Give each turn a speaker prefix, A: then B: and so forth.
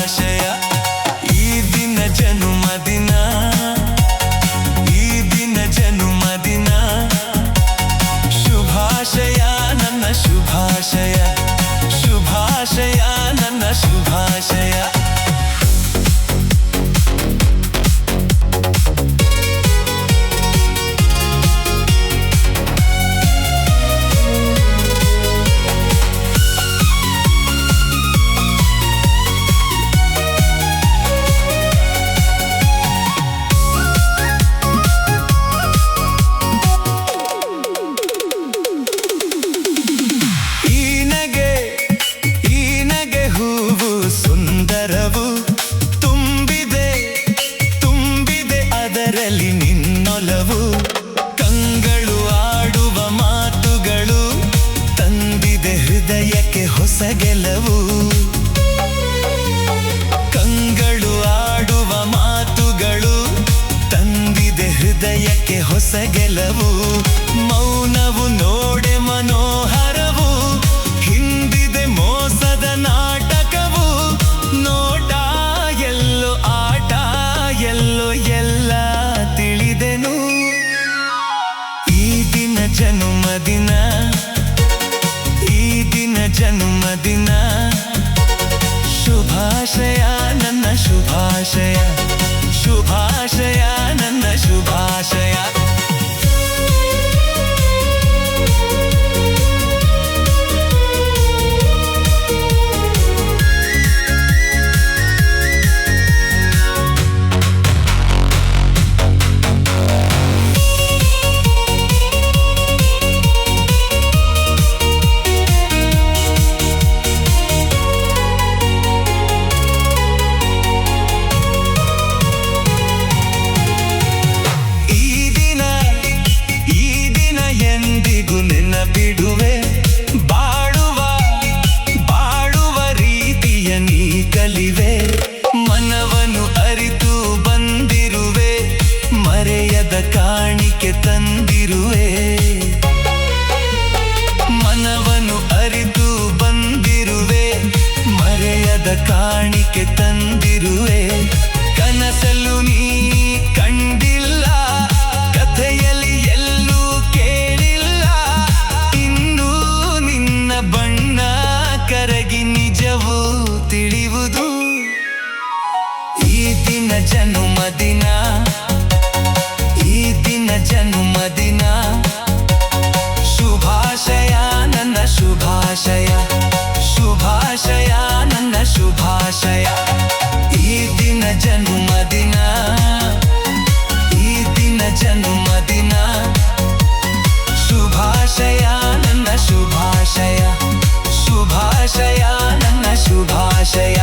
A: ಶುಭಾಶಯ. ಈ ದಿನ ಜನ್ಮದಿನ, ಈ ದಿನ ಜನ್ಮದಿನ. ಶುಭಾಶಯ ನನ್ನ ಶುಭಾಶಯ, ಶುಭಾಶಯ ನನ್ನ ಶುಭಾಶಯ. ಸುಂದರವು ತುಂಬಿದೆ, ತುಂಬಿದೆ ಅದರಲ್ಲಿ ನಿನ್ನೊಲವು. ಕಂಗಳು ಆಡುವ ಮಾತುಗಳು ತಂದಿದೆ ಹೃದಯಕ್ಕೆ ಹೊಸ ಗೆಲುವು. ಕಂಗಳು ಆಡುವ ಮಾತುಗಳು ತಂದಿದೆ ಹೃದಯಕ್ಕೆ ಹೊಸ ಗೆಲುವು. ಮೌನವು ನೋಡೆ ಮನೋಹರವು, ಹಿಂದಿದೆ ಮೋಸದ ನಾಟಕವು. ನೋಟ ಎಲ್ಲೋ ಆಟ ಎಲ್ಲೋ ಎಲ್ಲ ತಿಳಿದೆನು. ಈ ದಿನ ಜನ್ಮದಿನ, ಈ ದಿನ ಜನ್ಮದಿನ. ಶುಭಾಶಯ ನನ್ನ ಶುಭಾಶಯ, ಶುಭಾಶಯ ನನ್ನ ಶುಭಾಶಯ. ಎಂದಿಗೂ ನೆನಪಿಡುವೆ ಬಾಳುವ, ಬಾಳುವ ರೀತಿಯ ನೀ ಕಲಿವೆ. ಮನವನ್ನು ಅರಿತು ಬಂದಿರುವೆ, ಮರೆಯದ ಕಾಣಿಕೆ ತಂದಿರುವೆ. ಮನವನ್ನು ಅರಿತು ಬಂದಿರುವೆ, ಮರೆಯದ ಕಾಣಿಕೆ ತಂದಿರುವೆ. ಕನಸಲು ನೀ ಕಂಡಿಲ್ಲ, ಕಥೆಯಲ್ಲಿ ಎಲ್ಲೂ ಕೇಳಿಲ್ಲ. ಇನ್ನೂ ನಿನ್ನ ಬಣ್ಣ ಕರಗಿ ನಿಜವೂ ತಿಳಿಯುವುದು. ಈ ದಿನ ಜನ್ಮದಿನ, ಈ ದಿನ ಜನ್ಮದಿನ. ಶುಭಾಶಯ ನನ್ನ ಶುಭಾಶಯ, ಶುಭಾಶಯ ನನ್ನ ಶುಭಾಶಯ. ಈ ದಿನ ಜನ್ಮದಿನ, ಈ ದಿನ ಜನ್ಮದಿನ. ಶುಭಾಶಯ ನನ್ನ ಶುಭಾಶಯ, ಶುಭಾಶಯ ನನ್ನ ಶುಭಾಶಯ.